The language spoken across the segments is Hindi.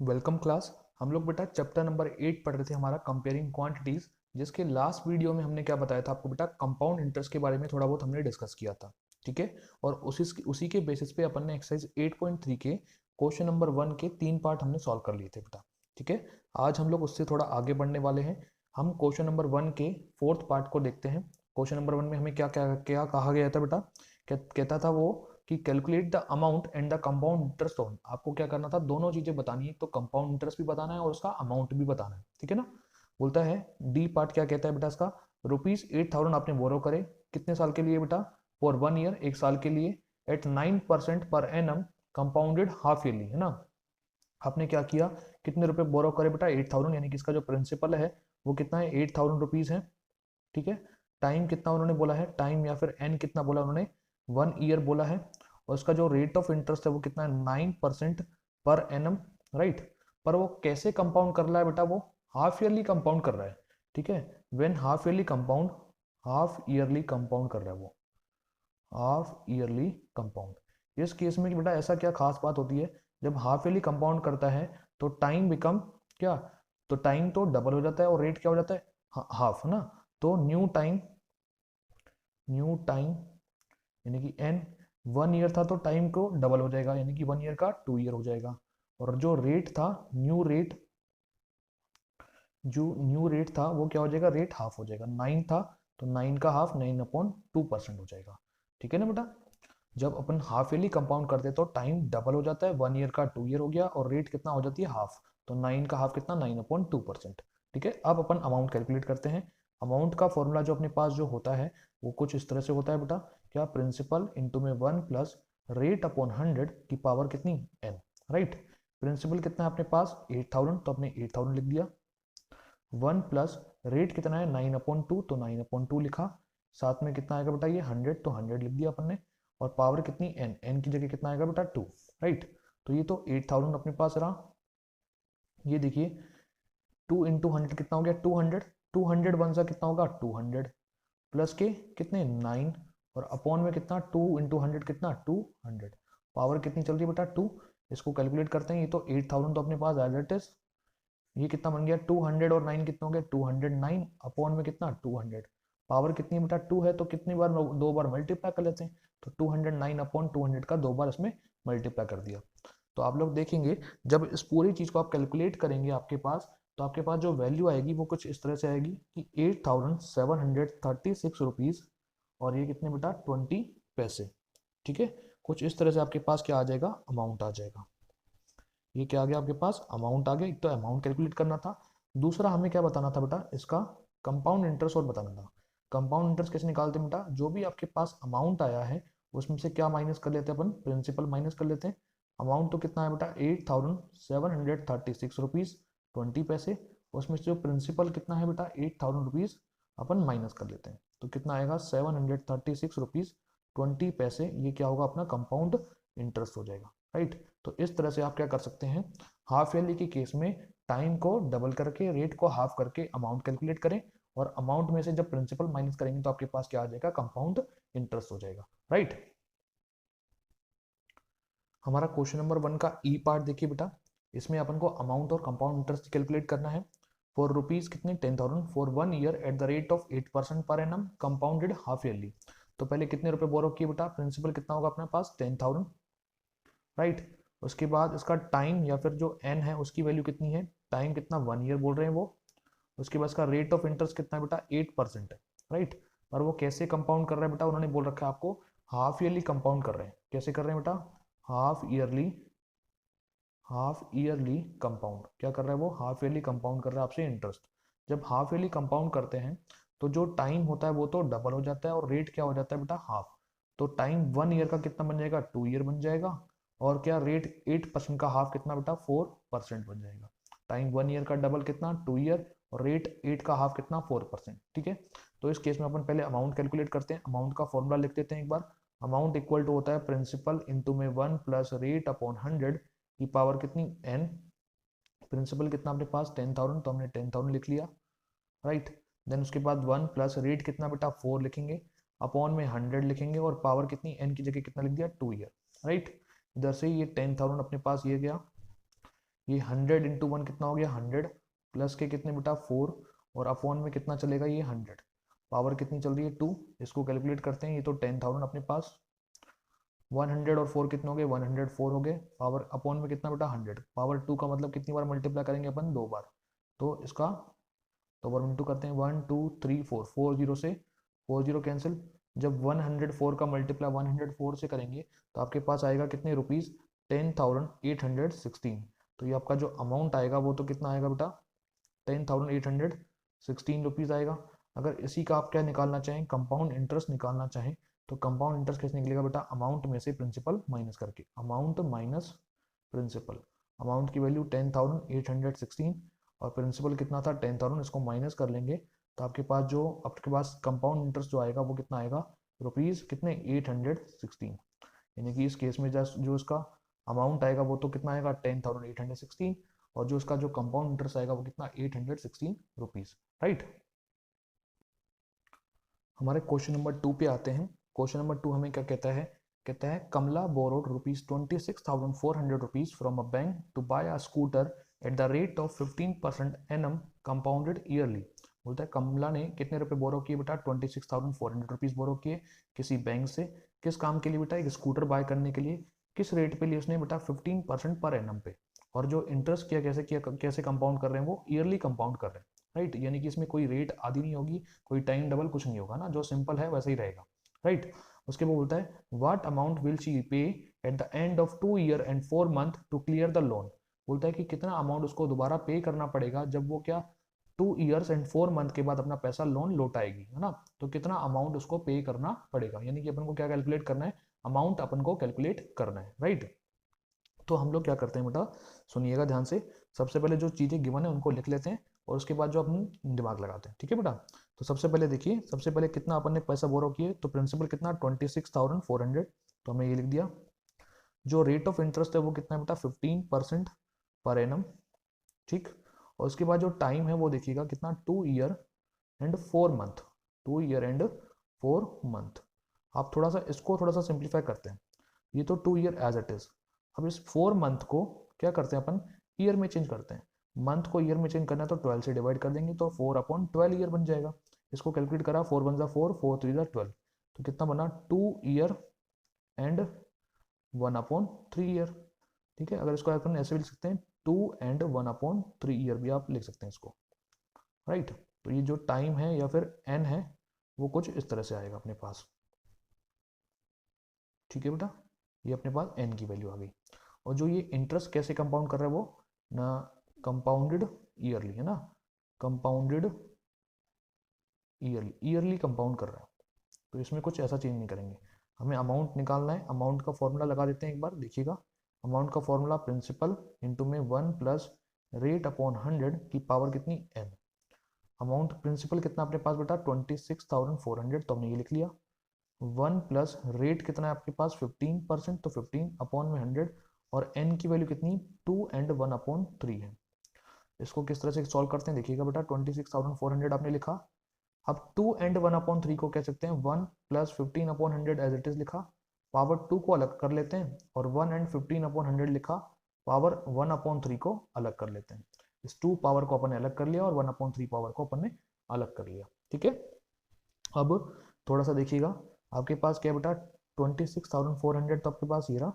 Welcome class. हम लोग बेटा चैप्टर नंबर 8 पढ़ रहे थे, हमारा कंपेयरिंग क्वांटिटीज, जिसके लास्ट वीडियो में हमने क्या बताया था आपको बेटा, कंपाउंड इंटरेस्ट के बारे में थोड़ा बहुत हमने डिस्कस किया था। ठीक है। और उसी के बेसिस पे अपन ने एक्सरसाइज 8.3 के क्वेश्चन नंबर 1 के 3 पार्ट हमने सॉल्व कर लिए थे बेटा। ठीक है। आज हम लोग उससे थोड़ा आगे बढ़ने वाले हैं। हम क्वेश्चन नंबर 1 के 4th पार्ट को देखते हैं। क्वेश्चन नंबर 1 में हमें क्या क्या क्या कहा गया था बेटा? कहता था वो कि calculate the amount and the compound interest on. आपको क्या करना था, दोनों चीजें बतानी है, तो कंपाउंड इंटरेस्ट भी बताना है और उसका अमाउंट भी बताना है। ठीक है ना। बोलता है डी पार्ट क्या कहता है बेटा इसका, ₹8,000 आपने बोरो करे, कितने साल के लिए बेटा? फॉर 1 ईयर, 1 साल के लिए, eight 9% per annum, compounded half yearly, है ना। आपने क्या किया, कितने रुपए बोरो करे बेटा? 8,000, यानी कि इसका जो प्रिंसिपल है वो कितना है? ₹8,000 है। ठीक है। टाइम कितना उन्होंने बोला है, टाइम या फिर एन कितना बोला उन्होंने? 1 ईयर बोला है। और उसका जो रेट ऑफ इंटरेस्ट है वो कितना है? 9% पर एनम, राइट। पर वो कैसे कंपाउंड कर रहा है बेटा? वो हाफ ईयरली कंपाउंड कर रहा है। ठीक है। When half yearly compound, half yearly compound कर रहा है वो, हाफ ईयरली कंपाउंड। इस केस में बेटा ऐसा क्या खास बात होती है, जब हाफ ईयरली कंपाउंड करता है तो टाइम बिकम क्या, तो टाइम तो डबल हो जाता है और रेट क्या हो जाता है? हाफ, है ना। तो न्यू टाइम यानी कि एन, 1 ईयर था तो टाइम को डबल हो जाएगा, यानी कि 1 ईयर का 2 ईयर हो जाएगा। और जो रेट था, न्यू रेट था वो क्या हो जाएगा? रेट हाफ हो जाएगा। 9 था तो 9 का हाफ 9/2% हो जाएगा। ठीक है ना बेटा। जब अपन हाफ ईयरली कंपाउंड करते हैं तो टाइम डबल हो जाता है, 1 ईयर का 2 ईयर हो गया, और रेट कितना हो जाती है? हाफ। तो 9 का हाफ कितना? 9/2%। ठीक है। अब अपन अमाउंट कैलकुलेट करते हैं। अमाउंट का फॉर्मूला जो अपने पास जो होता है वो कुछ इस तरह से होता है बेटा, क्या? प्रिंसिपल इंटू में 1 प्लस रेट अपॉन 100 की पावर कितनी? N, right. प्रिंसिपल कितना है अपने पास? 8,000, तो अपने 8,000 लिख दिया। 1 प्लस रेट कितना है? 9/2, तो 9/2 लिखा। साथ में कितना आएगा बेटा? ये 100, तो 100 लिख दिया अपन ने। और पावर कितनी? एन, एन की जगह कितना आएगा बेटा? 2, राइट। तो ये तो 8,000 अपने पास रहा। ये देखिए 2 × 100 कितना हो गया? 200। 200 वन सा कितना होगा? 200 प्लस के कितने? 9, और अपॉन में कितना? 2 × 100 कितना? 200। पावर कितनी चल रही है बेटा? 2। इसको कैलकुलेट करते हैं। ये तो 8,000 तो अपने पास एज इट इज, ये कितना बन गया? 200 और 9 कितना हो गया? 209 अपॉन में कितना? 200। पावर कितनी है बेटा? 2 है तो कितनी बार? 2 बार मल्टीप्लाई कर लेते हैं। तो 209/200 का 2 बार इसमें मल्टीप्लाई कर दिया। तो आप लोग देखेंगे जब इस पूरी चीज को आप कैलकुलेट करेंगे आपके पास, तो आपके पास जो वैल्यू आएगी वो कुछ इस तरह से आएगी कि 8,736 रुपीज, और ये कितने बेटा? 20 पैसे। ठीक है। कुछ इस तरह से आपके पास क्या आ जाएगा? अमाउंट आ जाएगा। ये क्या आ गया आपके पास? अमाउंट आ गया। एक तो अमाउंट कैलकुलेट करना था, दूसरा हमें क्या बताना था बेटा? इसका कंपाउंड इंटरेस्ट और बताना था। कंपाउंड इंटरेस्ट कैसे निकालते हैं बेटा? जो भी आपके पास अमाउंट आया है उसमें से क्या माइनस कर लेते हैं अपन? प्रिंसिपल माइनस कर लेते हैं। अमाउंट तो कितना है बेटा? 8,736 रुपीज 20 पैसे। उसमें से जो प्रिंसिपल कितना है बेटा? 8,000 रुपीज अपन माइनस कर लेते हैं। तो कितना आएगा? 736 रुपीज 20 पैसे। ये क्या होगा? अपना कंपाउंड इंटरेस्ट हो जाएगा, राइट। तो इस तरह से आप क्या कर सकते हैं, हाफ ईयरली के केस में टाइम को डबल करके, रेट को हाफ करके अमाउंट कैलकुलेट करें, और अमाउंट में से जब प्रिंसिपल माइनस करेंगे तो आपके पास क्या आ जाएगा? कंपाउंड इंटरेस्ट हो जाएगा, राइट। हमारा क्वेश्चन नंबर 1 का ई पार्ट देखिए बेटा। इसमें अपन को अमाउंट और कंपाउंड इंटरेस्ट कैलकुलेट करना है। फॉर रुपीज कितने? 10,000 for 1 year eight the rate of 8% per annum, compounded half yearly. तो पहले कितने रुपए बोरो किए बेटा? प्रिंसिपल कितना होगा अपने पास? 10,000, राइट। उसके बाद इसका टाइम या फिर जो एन है उसकी वैल्यू कितनी है? टाइम कितना? 1 ईयर बोल रहे हैं वो। उसके बाद इसका रेट ऑफ इंटरेस्ट कितना है बेटा? 8% है, राइट। और वो कैसे कंपाउंड कर रहा है बेटा? उन्होंने बोल रखा है आपको हाफ ईयरली कंपाउंड कर रहे हैं। कैसे कर रहे हैं बेटा? Half yearly compound. क्या कर रहा है वो? हाफ ईयरली कंपाउंड कर रहा है आपसे इंटरेस्ट। जब हाफ ईयरली कंपाउंड करते हैं तो जो टाइम होता है वो तो डबल हो जाता है, और रेट क्या हो जाता है बेटा? हाफ। तो टाइम 1 ईयर का कितना बन जाएगा? 2 ईयर बन जाएगा। और क्या रेट? 8% का हाफ कितना बेटा? 4% बन जाएगा। टाइम 1 ईयर का डबल कितना? 2 ईयर। और रेट 8 का हाफ कितना? 4%। ठीक है। तो इस केस में अपन पहले अमाउंट कैलकुलेट करते हैं। अमाउंट का फॉर्मूला लिख देते हैं एक बार। अमाउंट इक्वल टू होता है प्रिंसिपल इंटू में 1 प्लस रेट अपॉन 100 की पावर कितनी? एन। प्रिंसिपल कितना अपने पास? 10,000, तो हमने 10,000 लिख लिया, राइट। देन उसके बाद 1 प्लस रेट कितना बेटा? 4 लिखेंगे, अपॉन में 100 लिखेंगे, और पावर कितनी? एन की जगह कितना लिख दिया? 2 ईयर, राइट। इधर से ये 10,000 अपने पास ये गया, ये 100 इंटू 1 कितना हो गया 100 प्लस के कितने बेटा 4 और अपॉन में कितना चलेगा ये 100 पावर कितनी चल रही है 2। इसको कैलकुलेट करते हैं, ये तो 10,000 अपने पास 100 और 4 कितने हो गए 104 हो गए पावर अपॉन में कितना बेटा 100 पावर 2 का मतलब कितनी बार मल्टीप्लाई करेंगे अपन 2 बार। तो इसका तो 1 इंटू करते हैं 1 2 3 4 4 जीरो से 4 जीरो कैंसिल। जब 104 का मल्टीप्लाई 104 से करेंगे तो आपके पास आएगा कितने रुपीज़ 10,816। तो ये आपका जो अमाउंट आएगा वो तो कितना आएगा बेटा 10,816 रुपीज़ आएगा। अगर इसी का आप क्या निकालना चाहें कंपाउंड इंटरेस्ट निकालना चाहें तो कंपाउंड इंटरेस्ट कैसे निकलेगा बेटा अमाउंट में से प्रिंसिपल माइनस करके अमाउंट माइनस प्रिंसिपल। अमाउंट की वैल्यू 10,816 और प्रिंसिपल कितना था 10,000, इसको माइनस कर लेंगे तो आपके पास कंपाउंड इंटरेस्ट जो आएगा वो कितना आएगा रुपीज़ कितने 816। यानी कि इस केस में जो इसका अमाउंट आएगा वो तो कितना आएगा 10,816 और जो इसका जो कंपाउंड इंटरेस्ट आएगा वो कितना 816 रुपीज़। राइट। हमारे क्वेश्चन नंबर 2 पे आते हैं। क्वेश्चन नंबर 2 हमें क्या कहता है Kamala borrowed ₹26,400 rupees from a bank to buy a scooter at the rate of 15% annum compounded yearly. बोलता है कमला ने कितने रुपए बोरो किए बेटा 26,400 रुपीज बोरो किए किसी बैंक से। किस काम के लिए बेटा एक स्कूटर बाय करने के लिए। किस रेट पे लिए उसने बेटा 15% पर एनम पे। और जो इंटरेस्ट कैसे कंपाउंड कर रहे हैं वो ईयरली कंपाउंड कर रहे हैं। राइट। यानी कि इसमें कोई रेट आदि नहीं होगी कोई टाइम डबल कुछ नहीं होगा ना, जो सिंपल है वैसा ही रहेगा। राइट। उसके बाद बोलता है what amount will she pay at the end of 2 year and 4 month to clear the loan. बोलता है कि कितना अमाउंट उसको दोबारा पे करना पड़ेगा जब वो क्या 2 ईयर्स एंड 4 मंथ के बाद अपना पैसा लोन लौटाएगी, है ना। तो कितना अमाउंट उसको पे करना पड़ेगा, यानी कि अपन को क्या कैलकुलेट करना है अमाउंट अपन को कैलकुलेट करना है। राइट। तो हम लोग क्या करते हैं बेटा सुनिएगा ध्यान से। सबसे पहले जो चीज़ें गिवन है उनको लिख लेते हैं और उसके बाद जो अपन दिमाग लगाते हैं। ठीक है बेटा। तो सबसे पहले देखिए सबसे पहले कितना अपन ने पैसा बोरो किए तो प्रिंसिपल कितना 26,400 तो हमने ये लिख दिया। जो रेट ऑफ इंटरेस्ट है वो कितना है बेटा 15% पर एनम। ठीक। और उसके बाद जो टाइम है वो देखिएगा कितना 2 year and 4 month 2 year and 4 month. आप इसको थोड़ा सा सिंप्लीफाई करते हैं। ये तो 2 ईयर एज इट इज। अब इस 4 मंथ को क्या करते हैं अपन ईयर में चेंज करते हैं। मंथ को ईयर में चेंज करना है तो 12 से डिवाइड कर देंगे तो 4/12 ईयर बन जाएगा। इसको कैलकुलेट करा 4 वन 4 4 3 12 तो कितना बना 2 ईयर एंड 1/3 ईयर। ठीक है। अगर इसको अपन ऐसे भी लिख सकते हैं 2 एंड 1/3 ईयर भी आप लिख सकते हैं इसको। राइट। तो ये जो टाइम है या फिर एन है वो कुछ इस तरह से आएगा अपने पास। ठीक है बेटा। ये अपने पास एन की वैल्यू आ गई। और जो ये इंटरेस्ट कैसे कंपाउंड कर रहा है वो ना कंपाउंडेड ईयरली है ना, कंपाउंडेड ईयरली कंपाउंड कर रहा है। तो इसमें कुछ ऐसा चेंज नहीं करेंगे। हमें अमाउंट निकालना है। अमाउंट का फॉर्मूला लगा देते हैं एक बार देखिएगा। अमाउंट का फॉर्मूला प्रिंसिपल इंटू में 1 प्लस रेट अपॉन 100 की पावर कितनी एन। अमाउंट प्रिंसिपल कितना अपने पास बेटा 26,400 तो हमने ये लिख लिया। 1 प्लस रेट कितना है आपके पास 15% तो 15/100 और n की वैल्यू कितनी 2 एंड 1/3 है। इसको किस तरह से सॉल्व करते हैं देखिएगा बेटा 26,400 आपने लिखा। अब 2 एंड 1/3 को कह सकते हैं 1 प्लस 15/100 एज इट इज लिखा। पावर 2 को अलग कर लेते हैं और 1 एंड 15/100 लिखा। पावर 1/3 को अलग कर लेते हैं। इस 2 पावर को अपन ने अलग कर लिया और 1/3 पावर को अपन ने अलग कर लिया। ठीक है। अब थोड़ा सा देखिएगा आपके पास क्या बेटा 26,400 तो आपके पास ये रहा।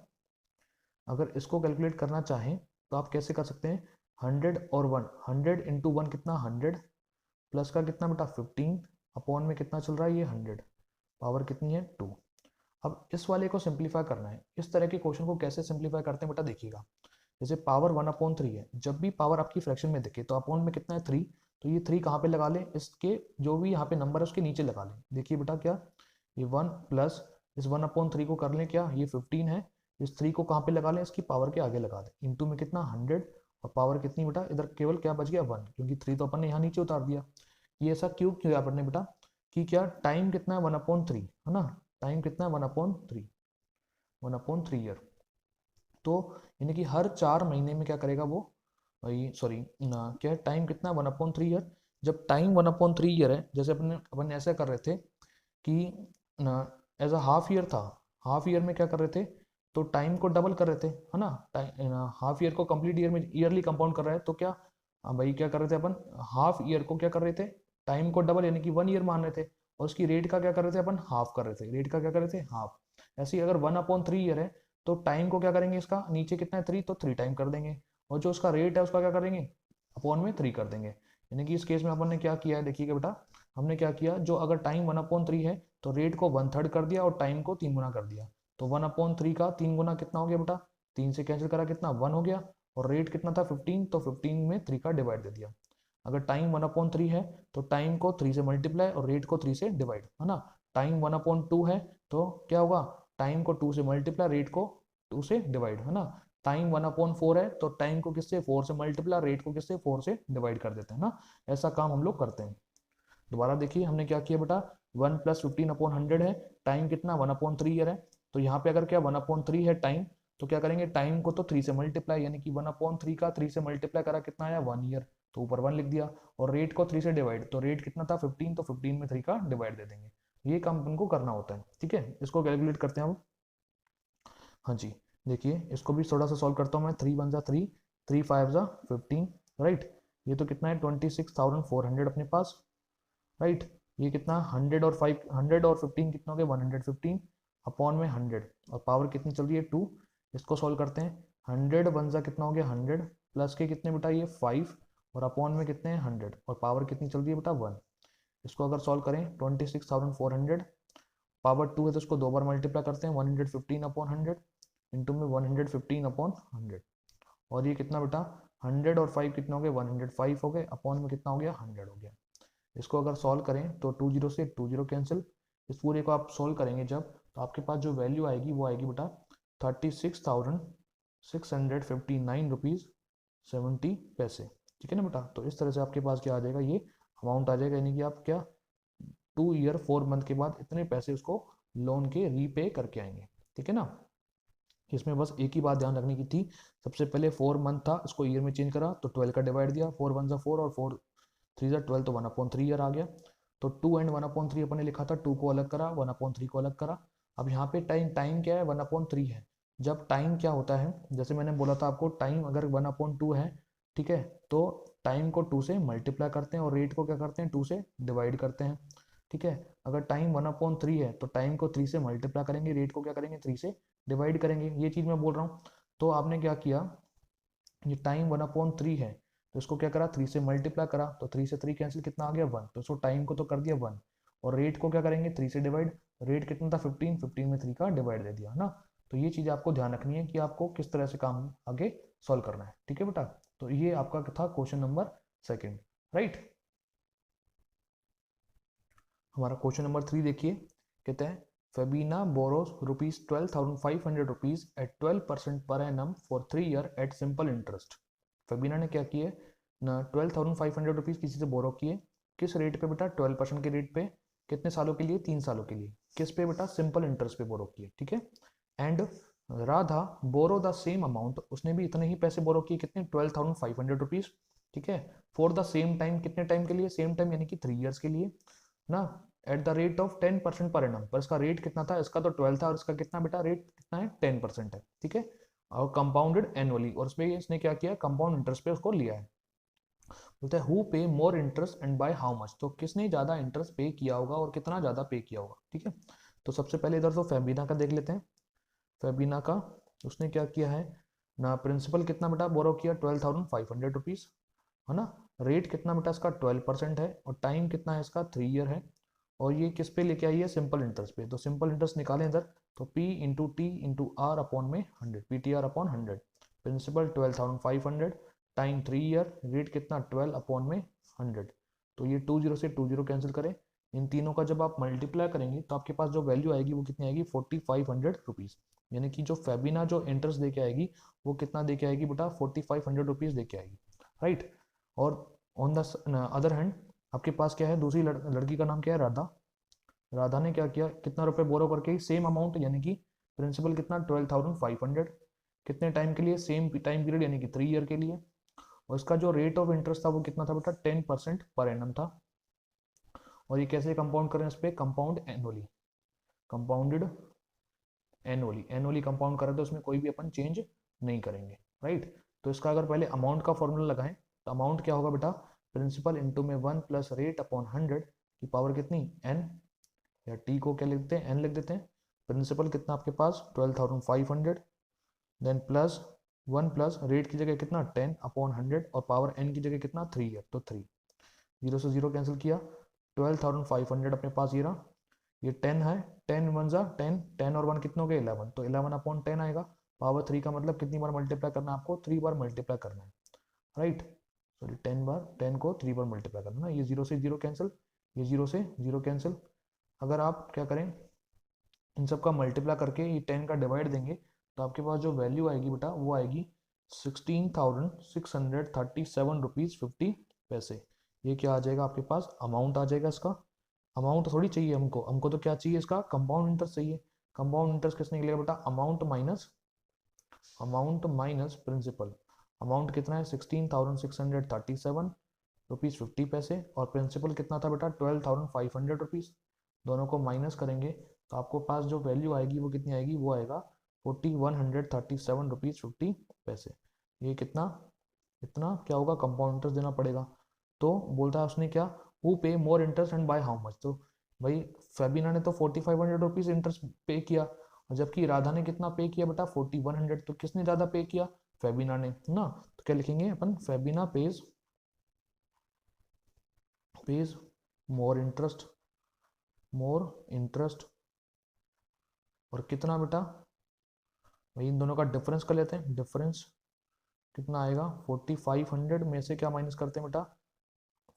अगर इसको कैलकुलेट करना चाहें तो आप कैसे कर सकते हैं 100 और 1 100 इंटू 1 कितना 100 प्लस का कितना बेटा 15 अपॉन में कितना चल रहा है ये 100 पावर कितनी है 2। अब इस वाले को सिंप्लीफाई करना है। इस तरह के क्वेश्चन को कैसे सिंप्लीफाई करते हैं बेटा देखिएगा। जैसे पावर 1/3 है जब भी पावर आपकी फ्रैक्शन में दिखे तो अपॉन में कितना है 3 तो ये 3 कहाँ पे लगा लें इसके जो भी यहाँ पे नंबर है उसके नीचे लगा लें। देखिए बेटा क्या ये 1 प्लस इस 1/3 को कर लें क्या ये 15 है। इस 3 को कहाँ पे लगा लें इसकी पावर के आगे लगा दें इंटू में कितना 100 और पावर कितनी बेटा इधर केवल क्या बच गया 1 क्योंकि 3 तो अपन ने यहाँ नीचे उतार दिया। ये ऐसा क्यों किया अपन ने बेटा कि क्या टाइम कितना है 1/3 है ना। टाइम कितना है 1/3 ईयर। तो यानी कि हर 4 महीने में क्या करेगा वो भाई सॉरी क्या टाइम कितना है 1/3 ईयर। जब टाइम 1/3 ईयर है जैसे अपन ऐसा कर रहे थे कि एज अ हाफ ईयर था। हाफ ईयर में क्या कर रहे थे तो टाइम को डबल कर रहे थे, है ना, हाफ ईयर को कंप्लीट ईयर में ईयरली कंपाउंड कर रहा है, तो क्या भाई क्या कर रहे थे अपन, हाफ ईयर को क्या कर रहे थे, टाइम को डबल यानी कि 1 ईयर मान रहे थे, और उसकी रेट का क्या कर रहे थे अपन, हाफ कर रहे थे, रेट का क्या कर रहे थे, हाफ। ऐसे ही अगर 1/3 ईयर है तो टाइम को क्या करेंगे, इसका नीचे कितना है 3, तो 3 टाइम कर देंगे, और जो उसका रेट है उसका क्या करेंगे, अपॉन में 3 कर देंगे। यानी कि इस केस में अपन ने क्या किया है, देखिएगा बेटा, हमने क्या किया, जो अगर टाइम 1/3 है तो रेट को 1/3 कर दिया और टाइम को 3 गुना कर दिया। तो 1/3 का 3 गुना कितना हो गया बेटा, 3 से कैंसिल करा कितना 1 हो गया, और रेट कितना था 15, तो 15 में 3 का डिवाइड दे दिया। अगर टाइम 1/3 है तो टाइम को 3 से मल्टीप्लाई और रेट को 3 से डिवाइड, है ना। टाइम 1/2 है तो क्या होगा, टाइम को 2 से मल्टीप्लाई, रेट को 2 से डिवाइड, है ना। टाइम 1/4 है तो टाइम को किससे 4 से मल्टीप्लाई, रेट को किससे 4 से डिवाइड कर देते हैं ना। ऐसा काम हम लोग करते हैं। दोबारा देखिए हमने क्या किया बेटा, 1+15/100 है, टाइम कितना 1/3 ईयर है, तो यहाँ पे अगर क्या 1/3 है टाइम, तो क्या करेंगे, टाइम को तो 3 से मल्टीप्लाई, यानी कि 1/3 का 3 से मल्टीप्लाई करा कितना आया 1 ईयर, तो ऊपर 1 लिख दिया, और रेट को 3 से डिवाइड, तो रेट कितना था 15, तो 15 में 3 का डिवाइड दे देंगे। ये काम उनको करना होता है, ठीक है। इसको कैलकुलेट करते हैं हम। हाँ जी, देखिए इसको भी थोड़ा सा सॉल्व करता हूँ मैं। 3 × 1 = 3, 3 × 5 = 15, राइट। ये तो कितना है 26,400 अपने पास, राइट। ये कितना 100 और 5, 100 और 15 कितना हो गया 115 अपॉन में 100, और पावर कितनी चल रही है 2। इसको सॉल्व करते हैं, 100 1 सा कितना हो गया 100, प्लस के कितने बेटा ये 5, और अपॉन में कितने हैं 100, और पावर कितनी चल रही है बेटा 1। इसको अगर सॉल्व करें 26,400, पावर 2 है तो इसको 2 बार मल्टीप्लाई करते हैं, 115/100 इंटू में 115/100, और ये कितना बेटा 100 और 5 कितना हो गया 105 हो गए, अपॉन में कितना हो गया 100 हो गया। इसको अगर सॉल्व करें तो 2 0 से 2 0 कैंसिल। इस पूरे को आप सॉल्व करेंगे जब, तो आपके पास जो वैल्यू आएगी वो आएगी बेटा 36,659 रुपीज़ 70 पैसे, ठीक है ना बेटा। तो इस तरह से आपके पास क्या आ जाएगा, ये अमाउंट आ जाएगा, यानी कि आप क्या 2 ईयर 4 मंथ के बाद इतने पैसे उसको लोन के रीपे करके आएंगे, ठीक है ना। इसमें बस एक ही बात ध्यान रखने की थी, सबसे पहले 4 मंथ था, इसको ईयर में चेंज करा तो 12 का डिवाइड दिया, 4 1 = 4 और 4 3 = 12, तो 1/3 ईयर आ गया। तो 2 एंड 1/3 अपन ने लिखा था, 2 को अलग करा 1/3 को अलग करा। अब यहाँ पे टाइम टाइम क्या है 1/3 है। जब टाइम क्या होता है, जैसे मैंने बोला था आपको, टाइम अगर 1/2 है, ठीक है, तो टाइम को 2 से मल्टीप्लाई करते हैं और रेट को क्या करते हैं 2 से डिवाइड करते हैं, ठीक है। अगर टाइम 1/3 है तो टाइम को 3 से मल्टीप्लाई करेंगे, रेट को क्या करेंगे 3 से डिवाइड करेंगे, ये चीज़ मैं बोल रहा हूँ। तो आपने क्या किया, ये टाइम 1/3 है तो इसको क्या करा 3 से मल्टीप्लाई करा, तो 3 से 3 कैंसिल कितना आ गया 1, तो इसको टाइम को तो कर दिया 1, और रेट को क्या करेंगे 3 से डिवाइड, रेट कितना था 15, 15 में 3 का डिवाइड दे दिया, है ना। तो ये चीज़ आपको ध्यान रखनी है कि आपको किस तरह से काम आगे सॉल्व करना है, ठीक है बेटा। तो ये आपका था क्वेश्चन नंबर 2, राइट। हमारा क्वेश्चन नंबर 3 देखिए, कहते हैं Febina borrows ₹12,500 at 12% per annum for 3 year at simple interest. Fabina ने क्या किए ना, ₹12,500 किसी से बोरो किए, किस रेट पे बेटा 12% के रेट पे, कितने सालों के लिए 3 सालों के लिए, किस पे बेटा सिंपल इंटरेस्ट पे बोरो किए, ठीक है। And Radha borrow the same amount, उसने भी इतने ही पैसे बोरो किए, कितने 12,500 रुपीज, ठीक है, फॉर द सेम टाइम, कितने टाइम के लिए सेम टाइम यानी कि 3 ईयर्स के लिए ना, eight the rate of 10% per annum, पर इसका रेट कितना था, इसका तो 12 था और इसका कितना बेटा रेट कितना है 10% है, ठीक है, और कंपाउंडेड एनुअली, और उसमें इसने क्या किया कंपाउंड इंटरेस्ट पे उसको लिया है। बोलता है हु पे more interest and by how much, तो किसने ज्यादा इंटरेस्ट पे किया होगा और कितना ज्यादा पे किया होगा, ठीक है। तो सबसे पहले इधर तो फेबिना का देख लेते हैं। फेबिना का उसने क्या किया है ना, प्रिंसिपल कितना बेटा बोरो किया 12,500 रुपीज, है ना। रेट कितना बेटा इसका 12% है, और टाइम कितना है इसका 3 ईयर है, और ये किस पे लेके आई है सिंपल इंटरेस्ट पे, तो सिंपल इंटरेस्ट निकालें इधर, तो P into T into R upon में 100, PTR/100, principal 12,500, time 3 year, rate कितना 12 अपॉन में 100, तो ये 2 0 से 2 0 कैंसिल करें, इन तीनों का जब आप मल्टीप्लाई करेंगे तो आपके पास जो वैल्यू आएगी वो कितनी आएगी 4,500 रुपीज़, यानी कि जो फेबिना जो इंटरेस्ट दे के आएगी वो कितना दे के आएगी बेटा 4,500 रुपीज़ दे के आएगी, राइट। और ऑन द अदर हैंड आपके पास क्या है, दूसरी लड़की का नाम क्या है राधा। राधा ने क्या किया, कितना रुपए बोरो करके सेम अमाउंट, यानी कि प्रिंसिपल कितना 12,500, कितने टाइम के लिए सेम टाइम पीरियड यानी कि 3 ईयर के लिए, और इसका जो रेट ऑफ इंटरेस्ट था वो कितना था बेटा 10% पर एनम था, और ये कैसे कंपाउंड करें इस पर compound annually, compounded annually compound करें तो उसमें कोई भी अपन चेंज नहीं करेंगे, राइट। तो इसका अगर पहले अमाउंट का फॉर्मूला लगाएं तो अमाउंट क्या होगा बेटा, प्रिंसिपल इंटू में 1 प्लस रेट अपॉन 100 की पावर कितनी, n, या t को क्या लिख देते हैं, n लिख देते हैं। प्रिंसिपल कितना आपके पास 12,500, देन प्लस 1 प्लस रेट की जगह कितना 10 अपॉन 100 और पावर n की जगह कितना 3 है तो 3, जीरो से जीरो कैंसिल किया, 12,500 अपने पास ये रहा, ये 10 है, 10 वन जा 10, 10 और 1 कितने हो गए 11, तो 11 अपॉन 10 आएगा। पावर 3 का मतलब कितनी बार मल्टीप्लाई करना है आपको, 3 बार मल्टीप्लाई करना है, राइट। सॉरी 10 बार, 10 को 3 बार मल्टीप्लाई करना है, ये जीरो से जीरो कैंसिल, ये जीरो से जीरो कैंसिल। अगर आप क्या करें, इन सब का मल्टीप्लाई करके ये 10 का डिवाइड देंगे तो आपके पास जो वैल्यू आएगी बेटा वो आएगी 16,637 रुपीज़ 50 पैसे। ये क्या आ जाएगा आपके पास, अमाउंट आ जाएगा इसका। अमाउंट थोड़ी चाहिए हमको, हमको तो क्या चाहिए इसका, कंपाउंड इंटरेस्ट चाहिए। कंपाउंड इंटरेस्ट किसने निकलेगा बेटा, अमाउंट माइनस प्रिंसिपल। अमाउंट कितना है 16,637 रुपीज़ 50 पैसे और प्रिंसिपल कितना था बेटा 12,500 रुपीज़। दोनों को माइनस करेंगे तो आपको पास जो वैल्यू आएगी वो कितनी आएगी, वो आएगा 4,137 रुपीज़ 50 पैसे। ये कितना, इतना क्या होगा, कंपाउंड इंटरेस्ट देना पड़ेगा। तो बोलता है उसने क्या, हु पे more interest and by how much. तो भाई फेबिना ने तो 4,500 रुपीज़ इंटरेस्ट पे किया और जबकि राधा ने कितना पे किया बेटा 4,100, तो किसने ज़्यादा पे किया, फेबिना ने ना। तो क्या लिखेंगे अपन, फेबिना पेज मोर इंटरेस्ट और कितना बेटा, भाई इन दोनों का डिफरेंस कर लेते हैं। डिफरेंस कितना आएगा, 4,500 में से क्या माइनस करते हैं बेटा,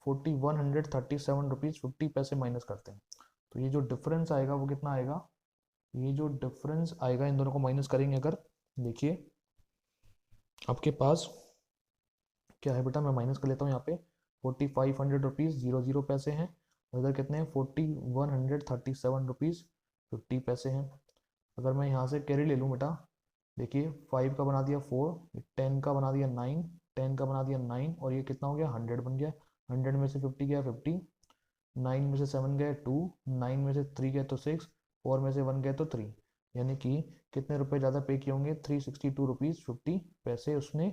4,137 रुपीज़ 50 पैसे माइनस करते हैं। तो ये जो डिफरेंस आएगा वो कितना आएगा, ये जो डिफरेंस आएगा इन दोनों को माइनस करेंगे अगर, देखिए आपके पास क्या है बेटा, मैं माइनस कर लेता हूँ यहाँ पे 4,500 रुपीज़ 00 पैसे हैं, इधर कितने हैं 4,137 रुपीज़ 50 पैसे हैं। अगर मैं यहाँ से कैरी ले लूँ बेटा, देखिए 5 का बना दिया 4, 10 का बना दिया 9, 10 का बना दिया 9 और ये कितना हो गया 100 बन गया। 100 में से 50 गया 50, 9 में से 7 गए 2, 9 में से 3 गए तो 6, 4 में से 1 गए तो 3, यानी कि कितने रुपए ज़्यादा पे किए होंगे, 362 रुपीज़ 50 पैसे उसने,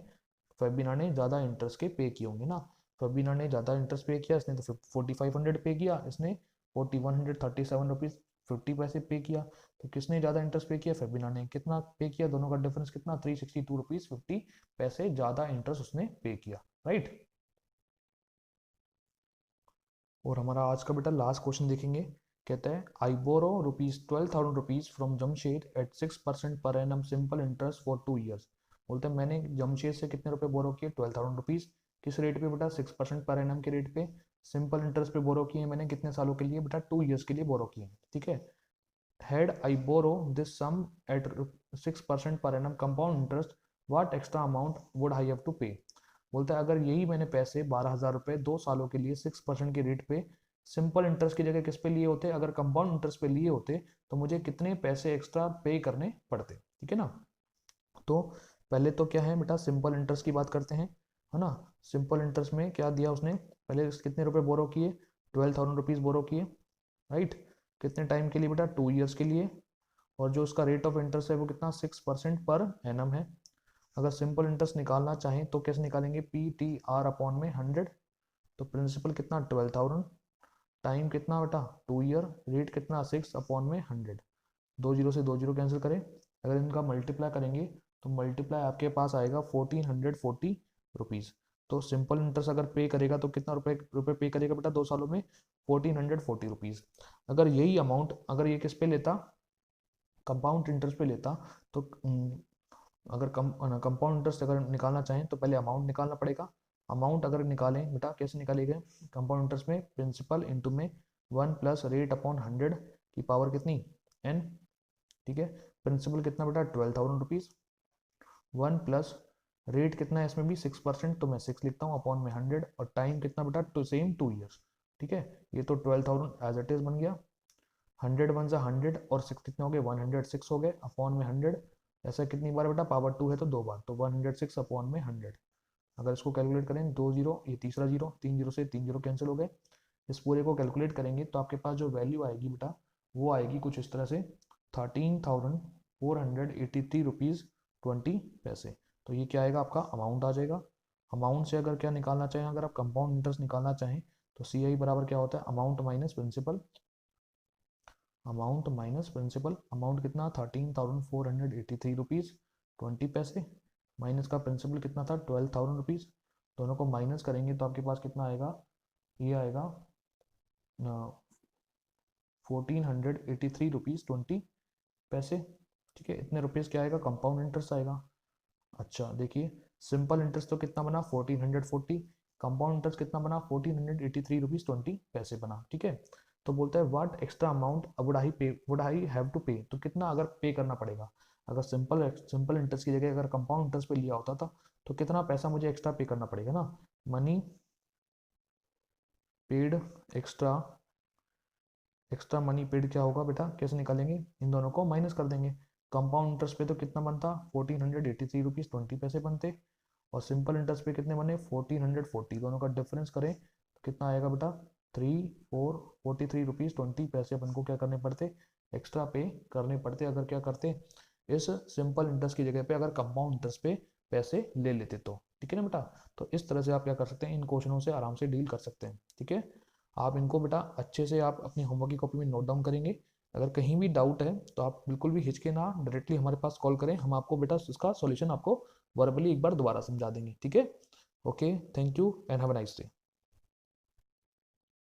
फेबिना ने ज़्यादा इंटरेस्ट के पे किए होंगे ना। फेबिना ने ज़्यादा इंटरेस्ट पे किया, इसने तो 4,500 पे किया, इसने 4,137 रुपीज़ 50 पैसे पे किया। तो किसने ज़्यादा इंटरेस्ट पे किया, फेबिना ने। कितना पे किया, दोनों का डिफरेंस कितना, 362 रुपीज़ 50 पैसे ज़्यादा इंटरेस्ट उसने पे किया, राइट। और हमारा आज का बेटा लास्ट क्वेश्चन देखेंगे, कहता है I borrow ₹12,000 from Jamshed at 6% per annum simple interest for 2 years. बोलते हैं मैंने जमशेद से कितने रुपए बोरो किए, 12,000 रुपीज़, किस रेट पे बेटा, 6% पर एनम के रेट पे, सिंपल इंटरेस्ट पे बोरो किए मैंने, कितने सालों के लिए बेटा, 2 ईयर्स के लिए बोरो किए, ठीक है। Had I borrow this sum at 6% per annum compound interest, what extra amount would I have to pay? बोलता है अगर यही मैंने पैसे 12,000 रुपये 2 सालों के लिए 6% के रेट पे सिंपल इंटरेस्ट की जगह किस पे लिए होते, अगर कंपाउंड इंटरेस्ट पे लिए होते तो मुझे कितने पैसे एक्स्ट्रा पे करने पड़ते, ठीक है ना। तो पहले तो क्या है बेटा, सिंपल इंटरेस्ट की बात करते हैं, है ना। सिंपल इंटरेस्ट में क्या दिया उसने, पहले कितने रुपए बोरो किए, 12,000 रुपीज़ बोरो किए, राइट। कितने टाइम के लिए बेटा, 2 ईयर्स के लिए। और जो उसका रेट ऑफ इंटरेस्ट है वो कितना, 6% पर एनम है। अगर सिंपल इंटरेस्ट निकालना चाहें तो कैसे निकालेंगे, PTR अपॉन में 100। तो प्रिंसिपल कितना 12,000, टाइम कितना बेटा 2 ईयर, रेट कितना 6 अपॉन में 100, 2 जीरो से 2 जीरो कैंसिल करें, अगर इनका मल्टीप्लाई करेंगे तो मल्टीप्लाई आपके पास आएगा 1,440 रुपीज़। तो सिंपल इंटरेस्ट अगर पे करेगा तो कितना रुपए पे करेगा बेटा 2 सालों में, 1,440 रुपीज़। अगर यही अमाउंट अगर ये किस पे लेता, कंपाउंड इंटरेस्ट पे लेता, तो अगर कंपाउंड इंटरेस्ट अगर निकालना चाहें तो पहले अमाउंट निकालना पड़ेगा। अमाउंट अगर निकालें बेटा कैसे निकालेंगे, कंपाउंड इंटरेस्ट में प्रिंसिपल इंटू में 1 प्लस रेट अपॉन 100 की पावर कितनी n, ठीक है। प्रिंसिपल कितना बेटा 12,000 रुपीज़, 1 प्लस रेट कितना है इसमें भी 6%, तो मैं 6 लिखता हूँ अपॉन में 100, और टाइम कितना बेटा टू सेम 2 ईयर्स, ठीक है। ये तो 12,000 एज इट इज बन गया, 100 वन सा 100 और 6 कितने हो गए 106 हो गए अपॉन में 100। ऐसा कितनी बार बेटा, पावर 2 है तो 2 बार, तो 106 अपॉन में 100। अगर इसको कैलकुलेट करें 2 जीरो, ये तीसरा जीरो, 3 जीरो से 3 जीरो कैंसिल हो गए। इस पूरे को कैलकुलेट करेंगे तो आपके पास जो वैल्यू आएगी बेटा वो आएगी कुछ इस तरह से 13,000 ₹483.20। तो ये क्या आएगा आपका अमाउंट आ जाएगा। अमाउंट से अगर क्या निकालना चाहें, अगर आप कंपाउंड इंटरेस्ट निकालना चाहें तो CI बराबर क्या होता है, amount minus principal. Amount minus principal, amount कितना, ₹13,483.20, माइनस का प्रिंसिपल कितना था, ₹12,000। दोनों को माइनस करेंगे तो आपके पास कितना आएगा, ये आएगा ₹1,483.20। ठीक है, इतने रुपीज़ क्या आएगा, कंपाउंड इंटरेस्ट आएगा। अच्छा देखिए, सिंपल इंटरेस्ट तो कितना बना, 1440, कंपाउंड इंटरेस्ट कितना बना, ₹1483.20 बना। ठीक है, तो बोलता है what extra amount would I have to pay, तो कितना अगर पे करना पड़ेगा। अगर सिंपल इंटरेस्ट की जगह अगर कंपाउंड इंटरेस्ट पे लिया होता था तो कितना पैसा मुझे एक्स्ट्रा पे करना पड़ेगा ना। Money paid extra, extra money paid क्या होगा बेटा, कैसे निकालेंगे, इन दोनों को माइनस कर देंगे। कंपाउंड इंटरेस्ट पे तो कितना बनता, ₹1483.20 बनते, और सिंपल इंटरेस्ट पे कितने बने, 1440। दोनों का डिफरेंस करें तो कितना आएगा बेटा, ₹43.20 अपन को क्या करने पड़ते, एक्स्ट्रा पे करने पड़ते, अगर क्या करते, इस सिंपल इंटरेस्ट की जगह पे अगर कंपाउंड इंटरेस्ट पे पैसे ले लेते तो। ठीक है ना बेटा, तो इस तरह से आप क्या कर सकते हैं, इन क्वेश्चनों से आराम से डील कर सकते हैं। ठीक है, आप इनको बेटा अच्छे से आप अपनी होमवर्क की कॉपी में नोट डाउन करेंगे। अगर कहीं भी डाउट है तो आप बिल्कुल भी हिचके ना, डायरेक्टली हमारे पास कॉल करें, हम आपको बेटा इसका सॉल्यूशन आपको वर्बली एक बार दोबारा समझा देंगे। ठीक है, okay, thank you and have a nice day.